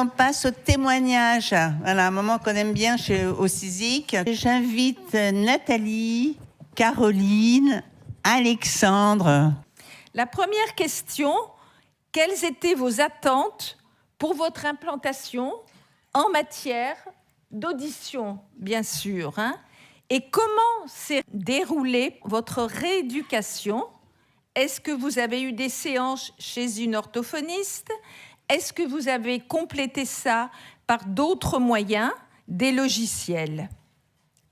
on passe au témoignage. Voilà, un moment qu'on aime bien au CISIC. J'invite Nathalie, Caroline, Alexandre. La première question, quelles étaient vos attentes pour votre implantation en matière d'audition, bien sûr, hein, et comment s'est déroulée votre rééducation? Est-ce que vous avez eu des séances chez une orthophoniste? Est-ce que vous avez complété ça par d'autres moyens, des logiciels?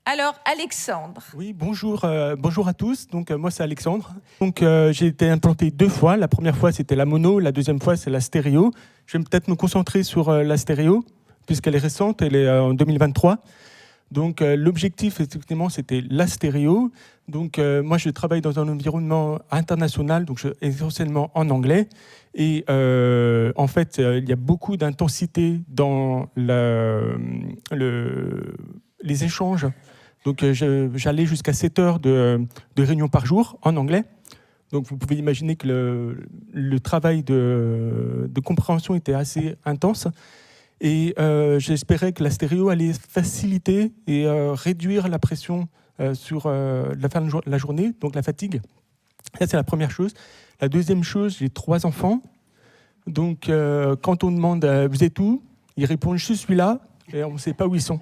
Alors, Alexandre. Oui, bonjour à tous. Donc, moi, c'est Alexandre. Donc, j'ai été implanté 2 fois. La première fois, c'était la mono. La deuxième fois, c'est la stéréo. Je vais peut-être me concentrer sur la stéréo, puisqu'elle est récente. Elle est en 2023. Donc, l'objectif, effectivement, c'était la stéréo. Donc, moi, je travaille dans un environnement international, donc essentiellement en anglais. Et en fait, il y a beaucoup d'intensité dans les échanges. Donc, j'allais jusqu'à 7 heures de réunion par jour en anglais. Donc, vous pouvez imaginer que le travail de compréhension était assez intense. Et j'espérais que la stéréo allait faciliter et réduire la pression sur la fin de la journée, donc la fatigue. Ça, c'est la première chose. La deuxième chose, j'ai 3 enfants. Donc, quand on demande « Vous êtes où ?», ils répondent « Je suis là » et on ne sait pas où ils sont.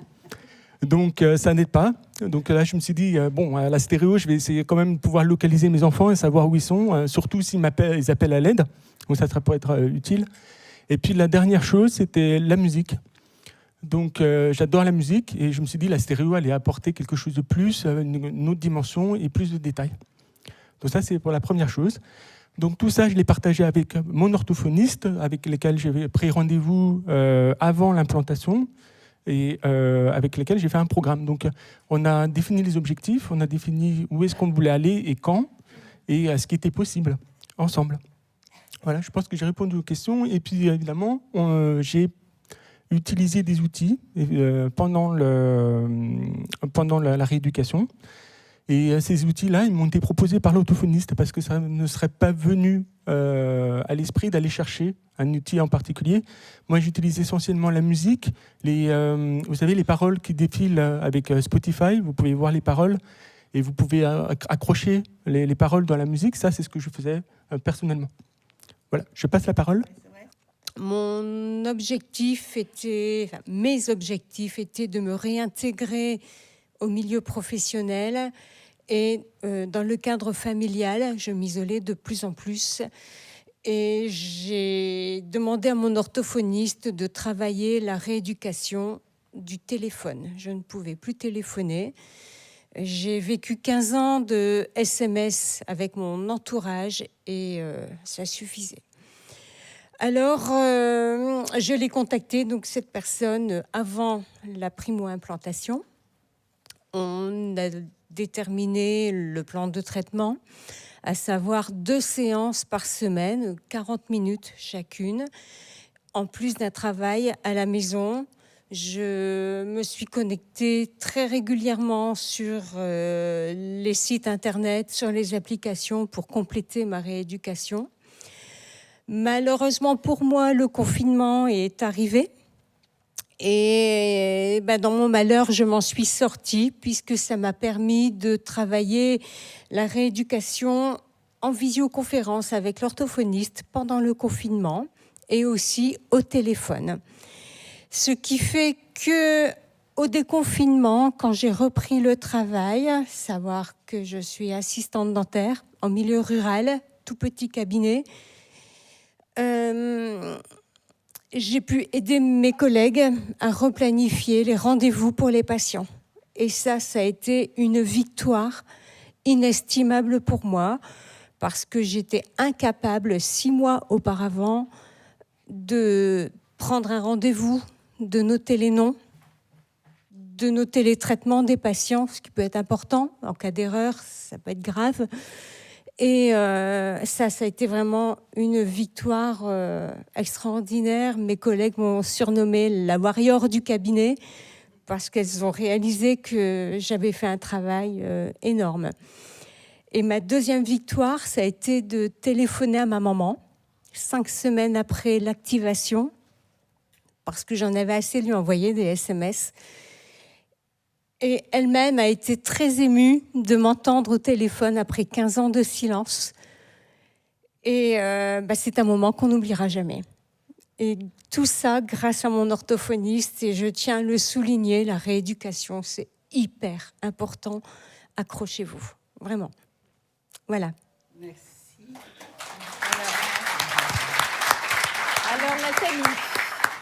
Donc, ça n'aide pas. Donc là, je me suis dit, bon, à la stéréo, je vais essayer quand même de pouvoir localiser mes enfants et savoir où ils sont, surtout s'ils ils appellent à l'aide. Donc ça pourrait être utile. Et puis la dernière chose, c'était la musique. Donc j'adore la musique et je me suis dit, la stéréo allait apporter quelque chose de plus, une autre dimension et plus de détails. Donc ça, c'est pour la première chose. Donc tout ça, je l'ai partagé avec mon orthophoniste, avec lesquels j'avais pris rendez-vous avant l'implantation, et avec lesquels j'ai fait un programme. Donc, on a défini les objectifs, on a défini où est-ce qu'on voulait aller et quand, et ce qui était possible, ensemble. Voilà, je pense que j'ai répondu aux questions. Et puis, évidemment, j'ai utilisé des outils pendant la rééducation. Et ces outils-là, ils m'ont été proposés par l'orthophoniste parce que ça ne serait pas venu à l'esprit d'aller chercher un outil en particulier. Moi, j'utilise essentiellement la musique. Vous savez, les paroles qui défilent avec Spotify, vous pouvez voir les paroles et vous pouvez accrocher les paroles dans la musique. Ça, c'est ce que je faisais personnellement. Voilà, je passe la parole. Mes objectifs étaient de me réintégrer au milieu professionnel et dans le cadre familial, je m'isolais de plus en plus. Et j'ai demandé à mon orthophoniste de travailler la rééducation du téléphone. Je ne pouvais plus téléphoner. J'ai vécu 15 ans de SMS avec mon entourage et ça suffisait. Alors, je l'ai contacté, donc cette personne, avant la primo-implantation. On a déterminé le plan de traitement, à savoir 2 séances par semaine, 40 minutes chacune, en plus d'un travail à la maison. Je me suis connectée très régulièrement sur les sites internet, sur les applications pour compléter ma rééducation. Malheureusement pour moi, le confinement est arrivé. Et dans mon malheur, je m'en suis sortie puisque ça m'a permis de travailler la rééducation en visioconférence avec l'orthophoniste pendant le confinement et aussi au téléphone. Ce qui fait que au déconfinement, quand j'ai repris le travail, savoir que je suis assistante dentaire en milieu rural, tout petit cabinet, j'ai pu aider mes collègues à replanifier les rendez-vous pour les patients. Et ça a été une victoire inestimable pour moi parce que j'étais incapable 6 mois auparavant de prendre un rendez-vous, de noter les noms, de noter les traitements des patients, ce qui peut être important. En cas d'erreur, ça peut être grave. Et ça a été vraiment une victoire extraordinaire. Mes collègues m'ont surnommée la warrior du cabinet parce qu'elles ont réalisé que j'avais fait un travail énorme. Et ma deuxième victoire, ça a été de téléphoner à ma maman 5 semaines après l'activation parce que j'en avais assez de lui envoyer des SMS. Et elle-même a été très émue de m'entendre au téléphone après 15 ans de silence. Et c'est un moment qu'on n'oubliera jamais. Et tout ça grâce à mon orthophoniste, et je tiens à le souligner, la rééducation, c'est hyper important. Accrochez-vous, vraiment. Voilà. Merci. Alors, Nathalie.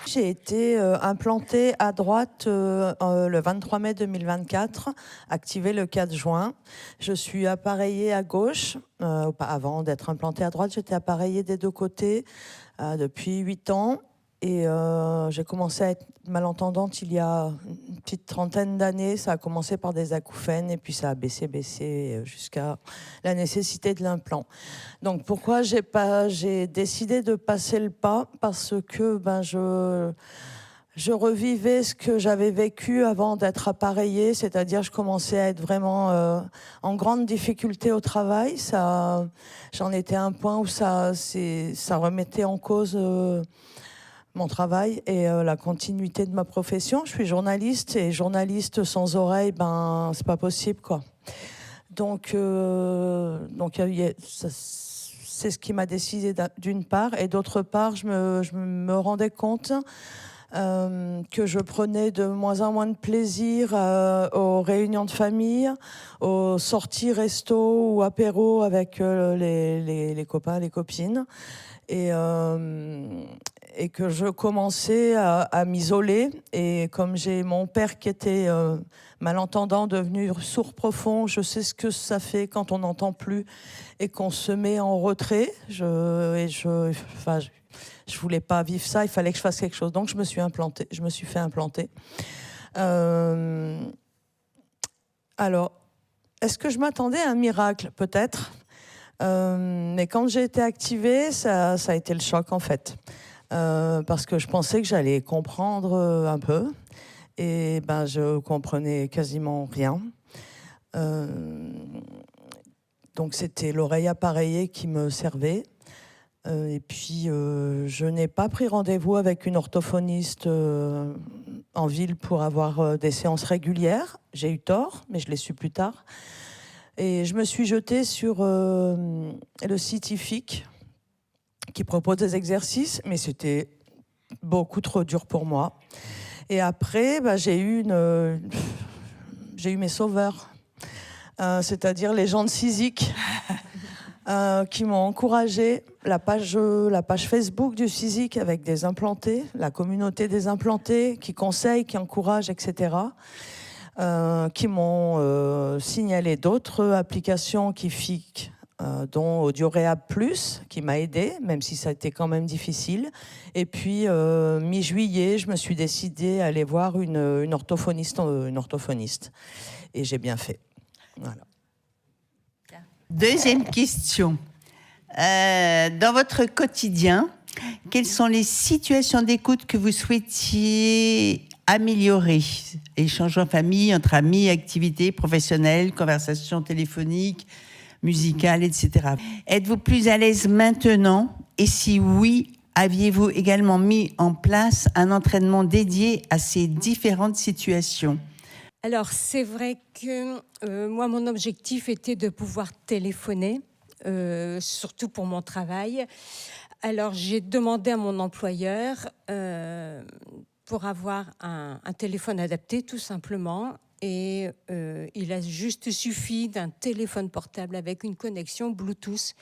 J'ai été implantée à droite le 23 mai 2024, activée le 4 juin. Je suis appareillée à gauche. Avant d'être implantée à droite, j'étais appareillée des deux côtés depuis 8 ans. Et j'ai commencé à être malentendante il y a une petite trentaine d'années. Ça a commencé par des acouphènes et puis ça a baissé jusqu'à la nécessité de l'implant. Donc pourquoi j'ai décidé de passer le pas? Parce que je revivais ce que j'avais vécu avant d'être appareillée, c'est-à-dire je commençais à être vraiment en grande difficulté au travail. J'en étais à un point où ça remettait en cause mon travail et la continuité de ma profession. Je suis journaliste et journaliste sans oreille, c'est pas possible, quoi. Donc c'est ce qui m'a décidé d'une part, et d'autre part, je me rendais compte que je prenais de moins en moins de plaisir aux réunions de famille, aux sorties resto ou apéro avec les copains, les copines. Et que je commençais à m'isoler. Et comme j'ai mon père qui était malentendant, devenu sourd profond, je sais ce que ça fait quand on n'entend plus et qu'on se met en retrait. Je voulais pas vivre ça, il fallait que je fasse quelque chose. Donc je me suis fait implanter. Alors, est-ce que je m'attendais à un miracle? Peut-être. Mais quand j'ai été activée, ça a été le choc en fait. Parce que je pensais que j'allais comprendre un peu. Et je comprenais quasiment rien. Donc c'était l'oreille appareillée qui me servait. Et puis je n'ai pas pris rendez-vous avec une orthophoniste en ville pour avoir des séances régulières. J'ai eu tort, mais je l'ai su plus tard. Et je me suis jetée sur le site IFIC qui propose des exercices, mais c'était beaucoup trop dur pour moi. Et après, j'ai eu mes sauveurs, c'est-à-dire les gens de CISIC qui m'ont encouragée. La page Facebook du CISIC avec des implantés, la communauté des implantés qui conseillent, qui encouragent, etc., qui m'ont signalé d'autres applications KIFIC, dont AudioRehab Plus, qui m'a aidée, même si ça a été quand même difficile. Et puis, mi-juillet, je me suis décidée à aller voir une orthophoniste. Et j'ai bien fait. Voilà. Deuxième question. Dans votre quotidien, quelles sont les situations d'écoute que vous souhaitiez améliorer? Échange en famille, entre amis, activités professionnelles, conversations téléphoniques, musicales, etc. Êtes-vous plus à l'aise maintenant? Et si oui, aviez-vous également mis en place un entraînement dédié à ces différentes situations? Alors, c'est vrai que moi, mon objectif était de pouvoir téléphoner, surtout pour mon travail. Alors, j'ai demandé à mon employeur pour avoir un téléphone adapté, tout simplement. Et il a juste suffi d'un téléphone portable avec une connexion Bluetooth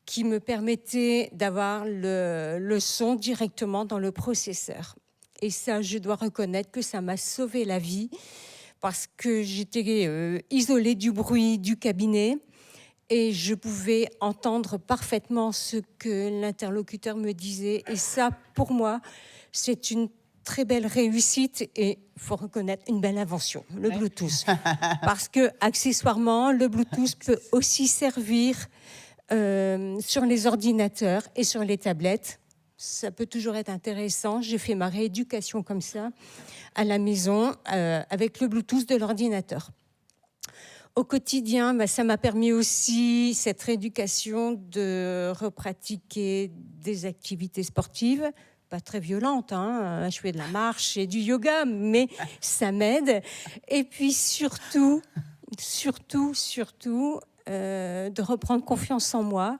qui me permettait d'avoir le son directement dans le processeur. Et ça, je dois reconnaître que ça m'a sauvé la vie parce que j'étais isolée du bruit du cabinet et je pouvais entendre parfaitement ce que l'interlocuteur me disait. Et ça, pour moi, c'est une très belle réussite et il faut reconnaître une belle invention, le Bluetooth. Parce que, accessoirement, le Bluetooth peut aussi servir sur les ordinateurs et sur les tablettes. Ça peut toujours être intéressant. J'ai fait ma rééducation comme ça à la maison avec le Bluetooth de l'ordinateur. Au quotidien, ça m'a permis aussi, cette rééducation, de repratiquer des activités sportives, pas très violente, hein. Je fais de la marche et du yoga, mais ça m'aide. Et puis surtout, de reprendre confiance en moi.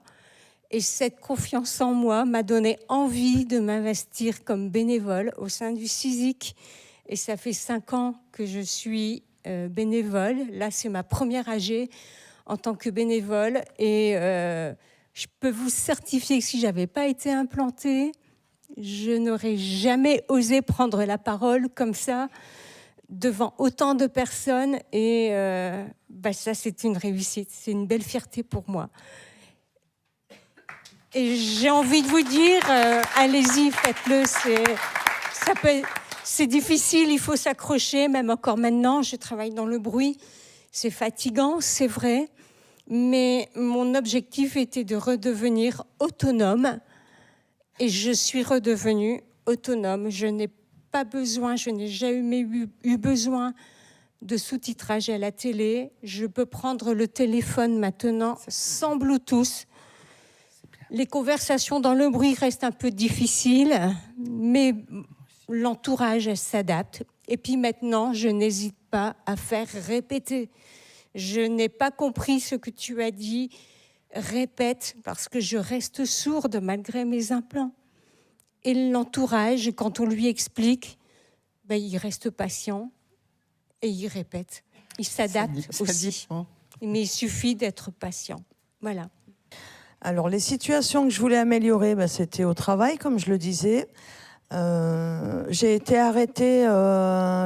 Et cette confiance en moi m'a donné envie de m'investir comme bénévole au sein du CISIC. Et ça fait 5 ans que je suis bénévole. Là, c'est ma première AG en tant que bénévole. Et je peux vous certifier que si je n'avais pas été implantée, je n'aurais jamais osé prendre la parole comme ça devant autant de personnes. Et ça, c'est une réussite. C'est une belle fierté pour moi. Et j'ai envie de vous dire, allez-y, faites-le. C'est difficile, il faut s'accrocher. Même encore maintenant, je travaille dans le bruit. C'est fatigant, c'est vrai. Mais mon objectif était de redevenir autonome. Et je suis redevenue autonome. Je n'ai jamais eu besoin de sous-titrage à la télé. Je peux prendre le téléphone maintenant sans Bluetooth. Les conversations dans le bruit restent un peu difficiles, mais l'entourage s'adapte. Et puis maintenant, je n'hésite pas à faire répéter. Je n'ai pas compris ce que tu as dit. Répète, parce que je reste sourde malgré mes implants. Et l'entourage, quand on lui explique, il reste patient et il répète. Il s'adapte aussi. Mais il suffit d'être patient. Voilà. Alors, les situations que je voulais améliorer, c'était au travail, comme je le disais. J'ai été arrêtée,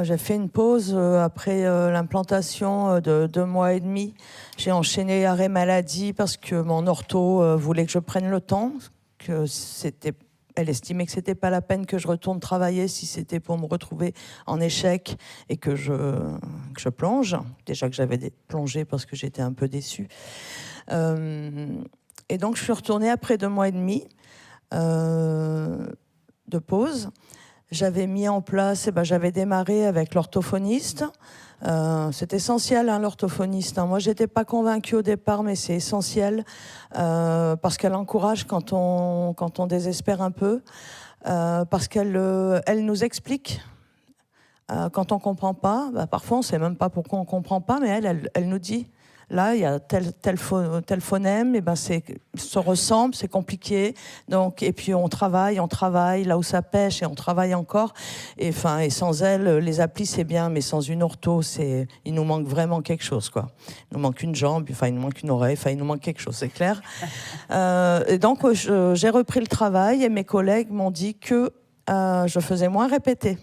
j'ai fait une pause après l'implantation de 2 mois et demi. J'ai enchaîné arrêt maladie parce que mon ortho voulait que je prenne le temps, elle estimait que c'était pas la peine que je retourne travailler si c'était pour me retrouver en échec et que je plonge. Déjà que j'avais plongé parce que j'étais un peu déçue. Et donc, je suis retournée après 2 mois et demi de pause. J'avais mis en place, j'avais démarré avec l'orthophoniste. C'est essentiel, l'orthophoniste. Moi, je n'étais pas convaincue au départ, mais c'est essentiel parce qu'elle encourage quand on désespère un peu, parce qu'elle nous explique. Quand on ne comprend pas, parfois on ne sait même pas pourquoi on ne comprend pas, mais elle nous dit. Là, il y a tel phonème, se ressemble, c'est compliqué. Donc, et puis on travaille là où ça pêche et on travaille encore. Et sans elle, les applis c'est bien, mais sans une ortho, il nous manque vraiment quelque chose, quoi. Il nous manque une jambe, il nous manque une oreille, il nous manque quelque chose, c'est clair. Et donc j'ai repris le travail et mes collègues m'ont dit que je faisais moins répéter.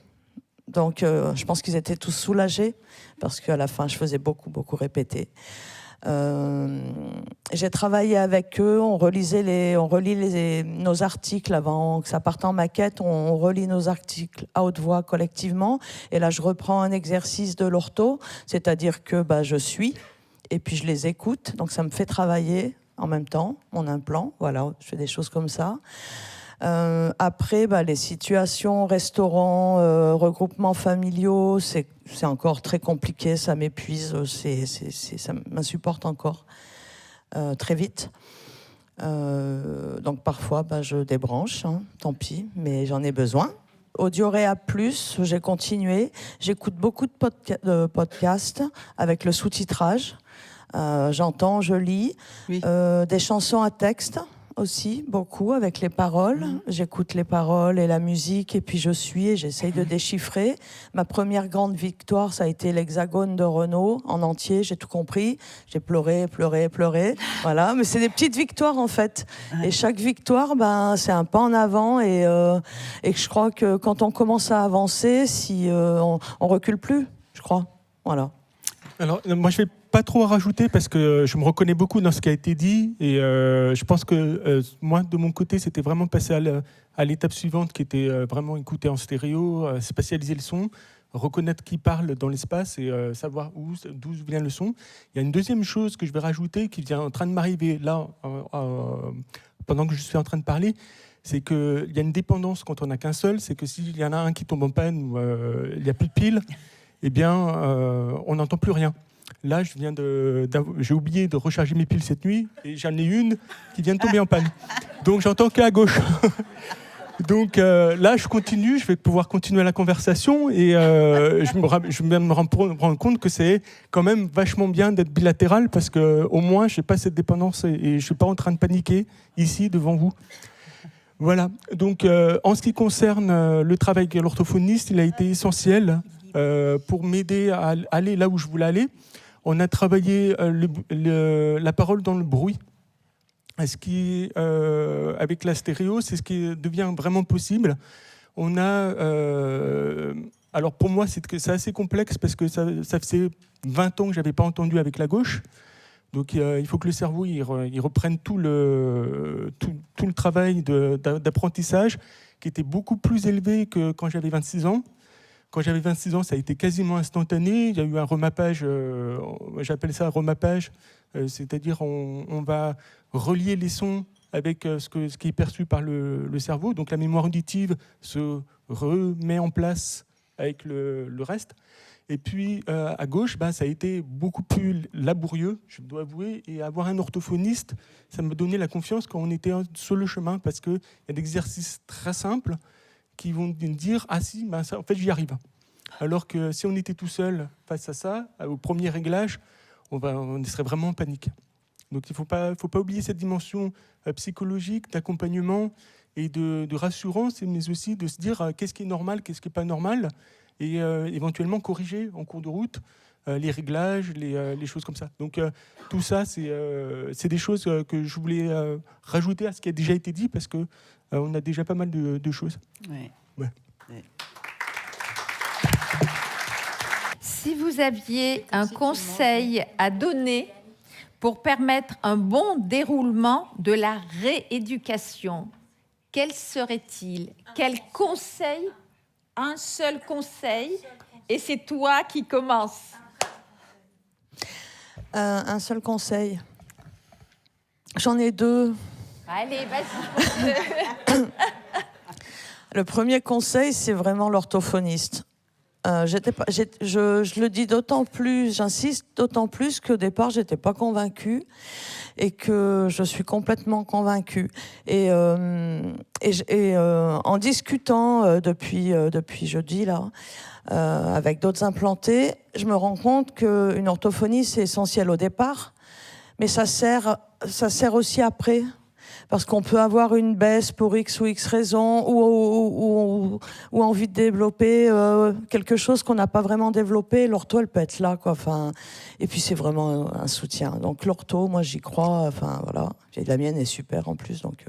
Donc, je pense qu'ils étaient tous soulagés parce qu'à la fin, je faisais beaucoup répéter. J'ai travaillé avec eux, on relit nos articles avant que ça parte en maquette, on relit nos articles à haute voix collectivement. Et là, je reprends un exercice de l'ortho, c'est-à-dire que je suis et puis je les écoute. Donc, ça me fait travailler en même temps, mon implant. Voilà, je fais des choses comme ça. Après, les situations, restaurants, regroupements familiaux, c'est encore très compliqué, ça m'épuise, ça m'insupporte encore très vite. Donc parfois, je débranche, tant pis, mais j'en ai besoin. Audioréa Plus, j'ai continué. J'écoute beaucoup de podcasts avec le sous-titrage. J'entends, je lis. Oui. Des chansons à texte aussi, beaucoup, avec les paroles. J'écoute les paroles et la musique, et puis je suis et j'essaye de déchiffrer. Ma première grande victoire, ça a été l'Hexagone de Renaud, en entier, j'ai tout compris. J'ai pleuré. Voilà, mais c'est des petites victoires, en fait. Et chaque victoire, c'est un pas en avant, et je crois que quand on commence à avancer, on recule plus, je crois. Voilà. Alors, moi, je vais pas trop à rajouter parce que je me reconnais beaucoup dans ce qui a été dit et je pense que moi, de mon côté, c'était vraiment passer à l'étape suivante qui était vraiment écouter en stéréo, spatialiser le son, reconnaître qui parle dans l'espace et savoir d'où vient le son. Il y a une deuxième chose que je vais rajouter qui vient en train de m'arriver là, pendant que je suis en train de parler, c'est qu'il y a une dépendance quand on n'a qu'un seul, c'est que s'il y en a un qui tombe en panne ou il n'y a plus de piles, eh bien, on n'entend plus rien. Là, j'ai oublié de recharger mes piles cette nuit et j'en ai une qui vient de tomber en panne. Donc, j'entends qu'à gauche. Donc là, je continue, je vais pouvoir continuer la conversation et je vais me rendre compte que c'est quand même vachement bien d'être bilatéral parce qu'au moins, je n'ai pas cette dépendance et je ne suis pas en train de paniquer ici devant vous. Voilà. Donc, en ce qui concerne le travail avec l'orthophoniste, il a été essentiel pour m'aider à aller là où je voulais aller. On a travaillé la parole dans le bruit. Ce qui, avec la stéréo, c'est ce qui devient vraiment possible. On a, alors pour moi, c'est assez complexe parce que ça faisait 20 ans que je n'avais pas entendu avec la gauche. Donc il faut que le cerveau il reprenne tout le travail d'apprentissage qui était beaucoup plus élevé que quand j'avais 26 ans. Quand j'avais 26 ans, ça a été quasiment instantané. Il y a eu un remappage, j'appelle ça un remappage, c'est-à-dire on va relier les sons avec ce qui est perçu par le cerveau. Donc la mémoire auditive se remet en place avec le reste. Et puis à gauche, ça a été beaucoup plus laborieux, je dois avouer. Et avoir un orthophoniste, ça me donnait la confiance quand on était sur le chemin, parce qu'il y a des exercices très simples qui vont me dire « Ah si, ça, en fait, j'y arrive ». Alors que si on était tout seul face à ça, au premier réglage, on serait vraiment en panique. Donc il ne faut pas oublier cette dimension psychologique, d'accompagnement et de rassurance, mais aussi de se dire qu'est-ce qui est normal, qu'est-ce qui n'est pas normal, et éventuellement corriger en cours de route les réglages, les choses comme ça. Donc tout ça, c'est des choses que je voulais rajouter à ce qui a déjà été dit, parce qu'on a déjà pas mal de choses. Ouais. Ouais. Ouais. Si vous aviez un conseil à donner pour permettre un bon déroulement de la rééducation, quel serait-il? Quel conseil? Un seul conseil, et c'est toi qui commences. Un seul conseil. J'en ai deux. Allez, vas-y. Le premier conseil, c'est vraiment l'orthophoniste. Je le dis d'autant plus, j'insiste d'autant plus qu'au départ, j'étais pas convaincue et que je suis complètement convaincue. Et en discutant depuis jeudi là, avec d'autres implantés, je me rends compte qu'une orthophonie c'est essentiel au départ, mais ça sert aussi après. Parce qu'on peut avoir une baisse pour X ou X raison, ou envie de développer quelque chose qu'on n'a pas vraiment développé. L'ortho, elle peut être là, quoi. Enfin, et puis c'est vraiment un soutien. Donc l'ortho, moi j'y crois. Enfin voilà, la mienne est super en plus. Donc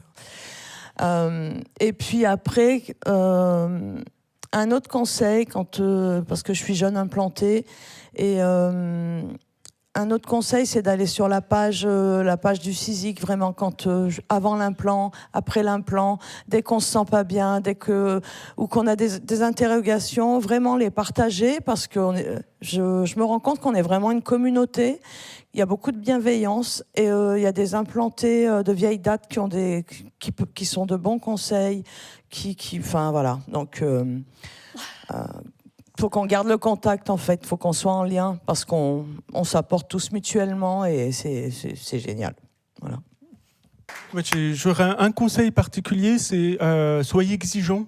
et puis après, un autre conseil parce que je suis jeune implantée et un autre conseil, c'est d'aller sur la page du CISIC, vraiment avant l'implant, après l'implant, dès qu'on se sent pas bien, ou qu'on a des interrogations, vraiment les partager, parce que je me rends compte qu'on est vraiment une communauté. Il y a beaucoup de bienveillance et il y a des implantés de vieille date qui sont de bons conseils, enfin voilà. Donc faut qu'on garde le contact, en fait. Faut qu'on soit en lien parce qu'on s'apporte tous mutuellement et c'est génial. Voilà. J'aurais un conseil particulier, c'est soyez exigeants.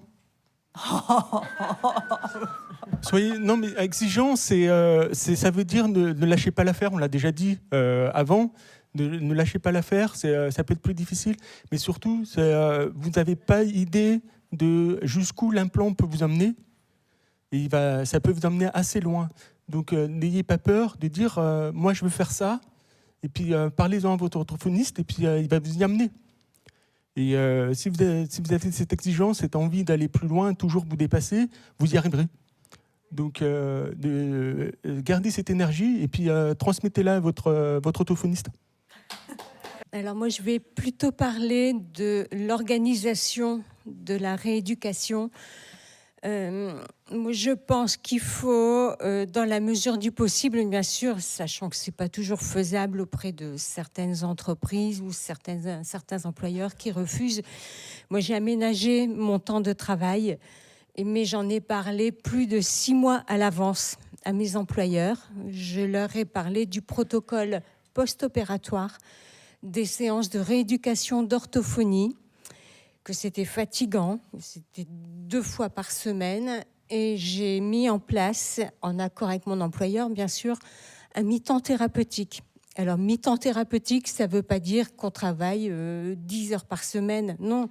Non, mais exigeant, ça veut dire ne lâchez pas l'affaire. On l'a déjà dit avant. Ne lâchez pas l'affaire. Ça peut être plus difficile, mais surtout, vous n'avez pas idée de jusqu'où l'implant peut vous emmener. Et ça peut vous emmener assez loin. Donc, n'ayez pas peur de dire moi, je veux faire ça. Et puis, parlez-en à votre orthophoniste et puis il va vous y amener. Et si vous avez cette exigence, cette envie d'aller plus loin, toujours vous dépasser, vous y arriverez. Donc, gardez cette énergie et puis transmettez-la à votre orthophoniste. Alors moi, je vais plutôt parler de l'organisation de la rééducation. Je pense qu'il faut, dans la mesure du possible, bien sûr, sachant que c'est pas toujours faisable auprès de certaines entreprises ou certains employeurs qui refusent. Moi, j'ai aménagé mon temps de travail, mais j'en ai parlé plus de 6 mois à l'avance à mes employeurs. Je leur ai parlé du protocole post-opératoire, des séances de rééducation d'orthophonie, que c'était fatigant. C'était 2 fois par semaine. Et j'ai mis en place, en accord avec mon employeur, bien sûr, un mi-temps thérapeutique. Alors, mi-temps thérapeutique, ça ne veut pas dire qu'on travaille 10 heures par semaine. Non,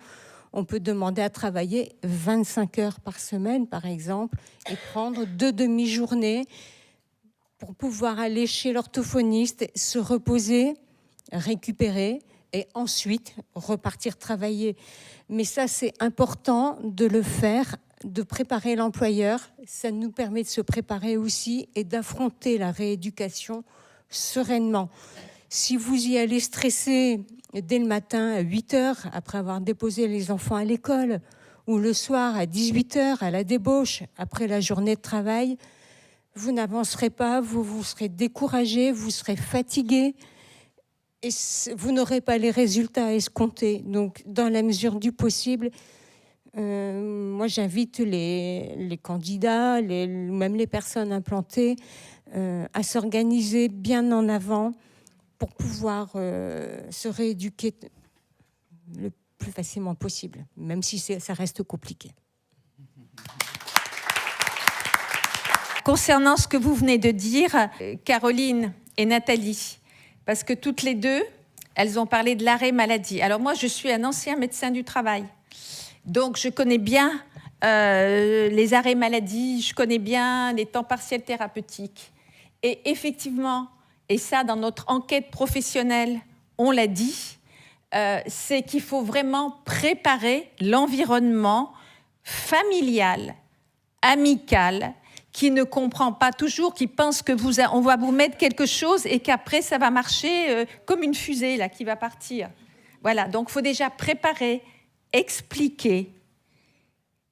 on peut demander à travailler 25 heures par semaine, par exemple, et prendre 2 demi-journées pour pouvoir aller chez l'orthophoniste, se reposer, récupérer, et ensuite repartir travailler. Mais ça, c'est important de le faire, de préparer l'employeur. Ça nous permet de se préparer aussi et d'affronter la rééducation sereinement. Si vous y allez stressé dès le matin à 8 heures, après avoir déposé les enfants à l'école, ou le soir à 18 heures, à la débauche, après la journée de travail, vous n'avancerez pas, vous serez découragé, vous serez fatigué, et vous n'aurez pas les résultats escomptés. Donc, dans la mesure du possible, moi, j'invite les candidats, même les personnes implantées, à s'organiser bien en avant pour pouvoir se rééduquer le plus facilement possible, même si ça reste compliqué. Concernant ce que vous venez de dire, Caroline et Nathalie, parce que toutes les deux, elles ont parlé de l'arrêt maladie. Alors moi, je suis un ancien médecin du travail, donc je connais bien les arrêts maladie, je connais bien les temps partiels thérapeutiques. Et effectivement, et ça dans notre enquête professionnelle, on l'a dit, c'est qu'il faut vraiment préparer l'environnement familial, amical, qui ne comprend pas toujours, qui pense que on va vous mettre quelque chose et qu'après ça va marcher comme une fusée là qui va partir. Voilà, donc il faut déjà préparer, expliquer,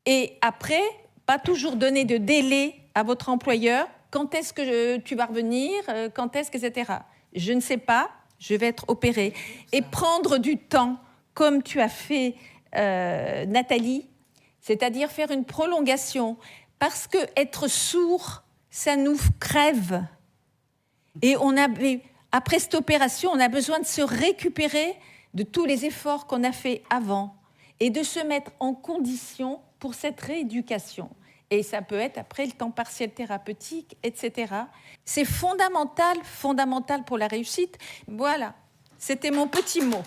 et après, pas toujours donner de délai à votre employeur. Quand est-ce que tu vas revenir, quand est-ce que, etc. Je ne sais pas, je vais être opérée. Et prendre du temps, comme tu as fait, Nathalie, c'est-à-dire faire une prolongation. Parce que être sourd, ça nous crève. Et après cette opération, on a besoin de se récupérer de tous les efforts qu'on a fait avant et de se mettre en condition pour cette rééducation. Et ça peut être après le temps partiel thérapeutique, etc. C'est fondamental pour la réussite. Voilà, c'était mon petit mot.